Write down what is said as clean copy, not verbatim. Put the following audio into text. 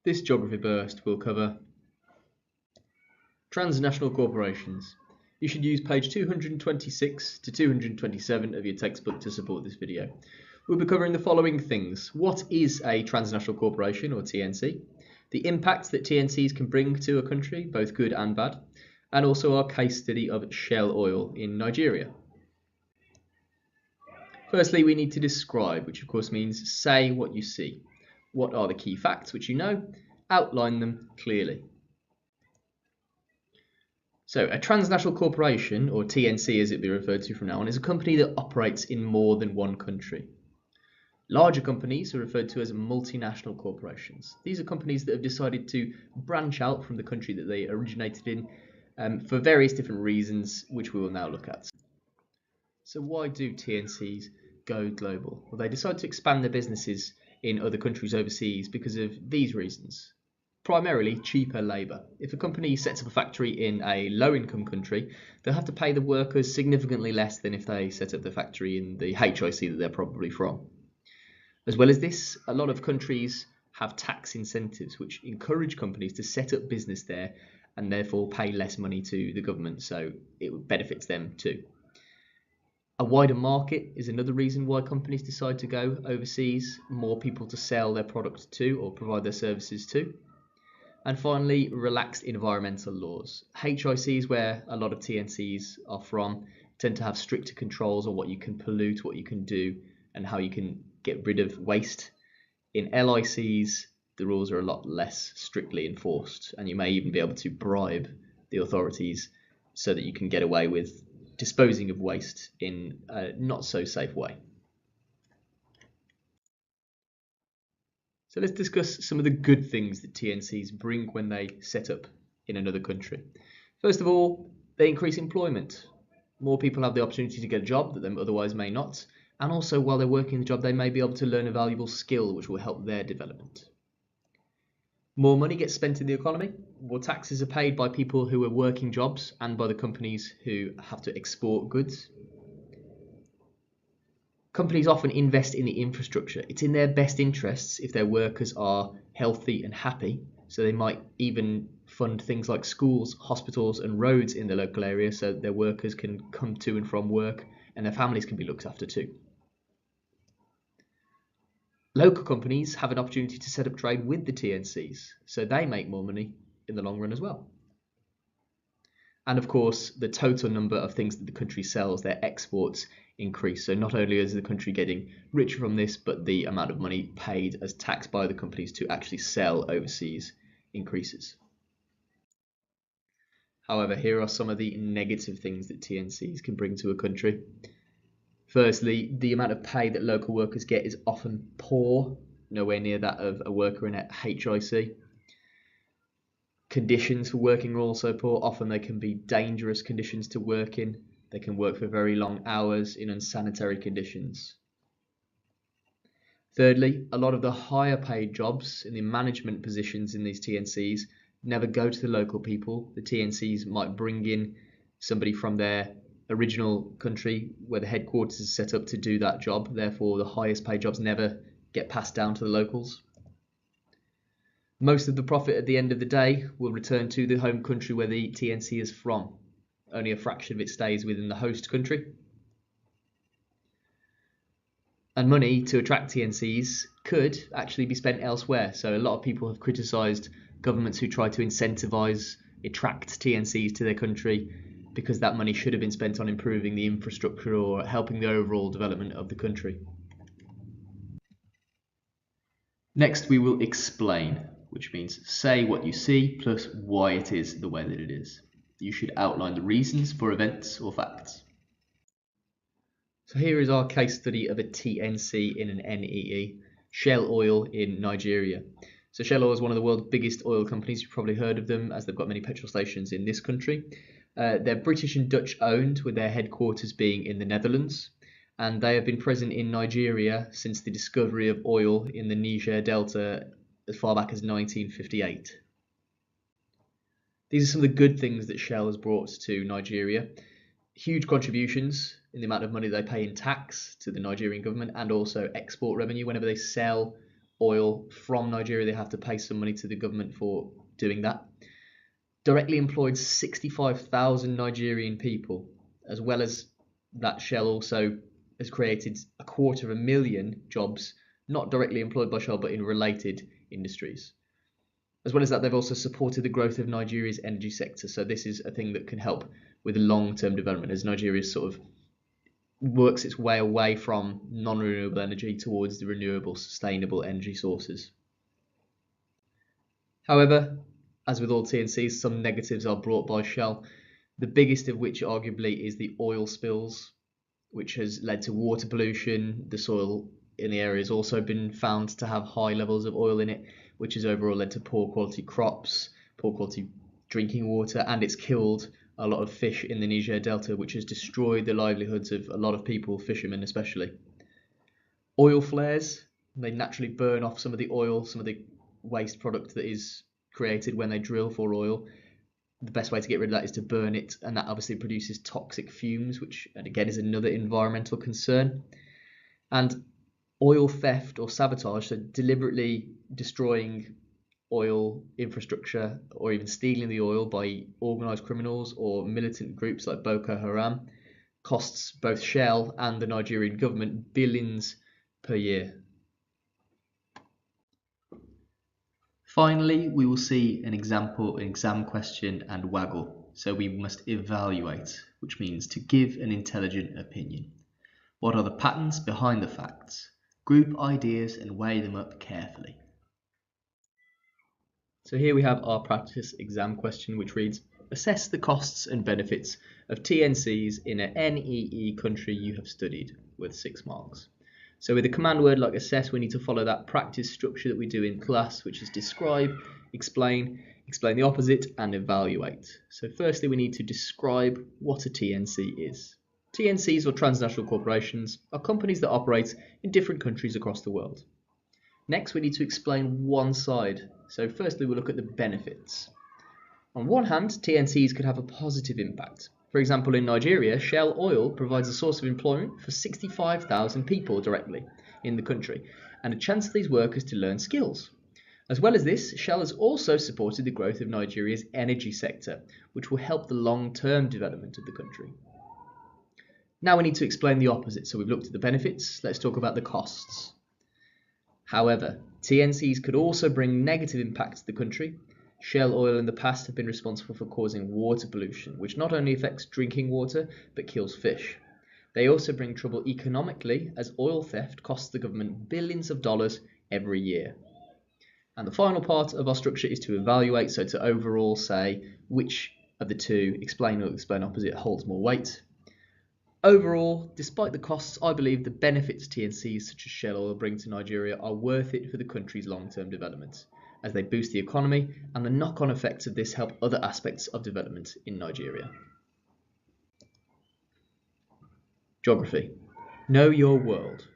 This geography burst will cover transnational corporations. You should use page 226 to 227 of your textbook to support this video. We'll be covering the following things. What is a transnational corporation, or TNC? The impact that TNCs can bring to a country, both good and bad, and also our case study of Shell Oil in Nigeria. Firstly, we need to describe, which of course means say what you see. What are the key facts which you know? Outline them clearly. So a transnational corporation, or TNC as it be referred to from now on, is a company that operates in more than one country. Larger companies are referred to as multinational corporations. These are companies that have decided to branch out from the country that they originated in for various different reasons, which we will now look at. So why do TNCs go global? Well, they decide to expand their businesses in other countries overseas because of these reasons. Primarily, cheaper labour. If a company sets up a factory in a low-income country, they'll have to pay the workers significantly less than if they set up the factory in the HIC that they're probably from. As well as this, a lot of countries have tax incentives which encourage companies to set up business there and therefore pay less money to the government, so it benefits them too. A wider market is another reason why companies decide to go overseas, more people to sell their product to or provide their services to. And finally, relaxed environmental laws. HICs, where a lot of TNCs are from, tend to have stricter controls on what you can pollute, what you can do, and how you can get rid of waste. In LICs, the rules are a lot less strictly enforced, and you may even be able to bribe the authorities so that you can get away with disposing of waste in a not so safe way. So let's discuss some of the good things that TNCs bring when they set up in another country. First of all, they increase employment. More people have the opportunity to get a job that they otherwise may not, and also while they're working the job they may be able to learn a valuable skill which will help their development. More money gets spent in the economy, more taxes are paid by people who are working jobs and by the companies who have to export goods. Companies often invest in the infrastructure. It's in their best interests if their workers are healthy and happy, so they might even fund things like schools, hospitals and roads in the local area so that their workers can come to and from work and their families can be looked after too. Local companies have an opportunity to set up trade with the TNCs, so they make more money in the long run as well. And of course, the total number of things that the country sells, their exports, increase. So not only is the country getting richer from this, but the amount of money paid as tax by the companies to actually sell overseas increases. However, here are some of the negative things that TNCs can bring to a country. Firstly, the amount of pay that local workers get is often poor, nowhere near that of a worker in a HIC. Conditions for working are also poor. Often they can be dangerous conditions to work in. They can work for very long hours in unsanitary conditions. Thirdly, a lot of the higher paid jobs in the management positions in these TNCs never go to the local people. The TNCs might bring in somebody from their original country where the headquarters is set up to do that job. Therefore, the highest paid jobs never get passed down to the locals. Most of the profit at the end of the day will return to the home country where the TNC is from. Only a fraction of it stays within the host country. And money to attract TNCs could actually be spent elsewhere. So a lot of people have criticised governments who try to incentivise, attract TNCs to their country because that money should have been spent on improving the infrastructure or helping the overall development of the country. Next, we will explain, which means say what you see plus why it is the way that it is. You should outline the reasons for events or facts. So here is our case study of a TNC in an NEE, Shell Oil in Nigeria. So Shell Oil is one of the world's biggest oil companies. You've probably heard of them as they've got many petrol stations in this country. They're British and Dutch owned, with their headquarters being in the Netherlands. And they have been present in Nigeria since the discovery of oil in the Niger Delta as far back as 1958. These are some of the good things that Shell has brought to Nigeria. Huge contributions in the amount of money they pay in tax to the Nigerian government, and also export revenue whenever they sell oil from Nigeria. They have to pay some money to the government for doing that. Directly employed 65,000 Nigerian people, as well as that Shell also has created 250,000 jobs, not directly employed by Shell, but in related industries. As well as that, they've also supported the growth of Nigeria's energy sector. So this is a thing that can help with long-term development as Nigeria sort of works its way away from non-renewable energy towards the renewable, sustainable energy sources. However, as with all TNCs, some negatives are brought by Shell, the biggest of which arguably is the oil spills, which has led to water pollution. The soil in the area has also been found to have high levels of oil in it, which has overall led to poor quality crops, poor quality drinking water, and it's killed a lot of fish in the Niger Delta, which has destroyed the livelihoods of a lot of people, fishermen especially. Oil flares, they naturally burn off some of the oil, some of the waste product that is created when they drill for oil. The best way to get rid of that is to burn it, and that obviously produces toxic fumes, which again is another environmental concern. And oil theft or sabotage, so deliberately destroying oil infrastructure or even stealing the oil by organised criminals or militant groups like Boko Haram, costs both Shell and the Nigerian government billions per year. Finally, we will see an example, an exam question and waggle. So we must evaluate, which means to give an intelligent opinion. What are the patterns behind the facts? Group ideas and weigh them up carefully. So here we have our practice exam question, which reads, assess the costs and benefits of TNCs in an NEE country you have studied, with 6 marks. So with a command word like assess, we need to follow that practice structure that we do in class, which is describe, explain the opposite, and evaluate. So firstly, we need to describe what a TNC is. TNCs, or transnational corporations, are companies that operate in different countries across the world. Next, we need to explain one side. So firstly, we'll look at the benefits. On one hand, TNCs could have a positive impact. For example, in Nigeria, Shell Oil provides a source of employment for 65,000 people directly in the country, and a chance for these workers to learn skills. As well as this, Shell has also supported the growth of Nigeria's energy sector, which will help the long-term development of the country. Now we need to explain the opposite. So we've looked at the benefits, let's talk about the costs. However, TNCs could also bring negative impacts to the country. Shell Oil in the past have been responsible for causing water pollution, which not only affects drinking water, but kills fish. They also bring trouble economically, as oil theft costs the government billions of dollars every year. And the final part of our structure is to evaluate, so to overall say which of the two, explain or explain opposite, holds more weight. Overall, despite the costs, I believe the benefits TNCs such as Shell Oil bring to Nigeria are worth it for the country's long-term development, as they boost the economy, and the knock-on effects of this help other aspects of development in Nigeria. Geography. Know your world.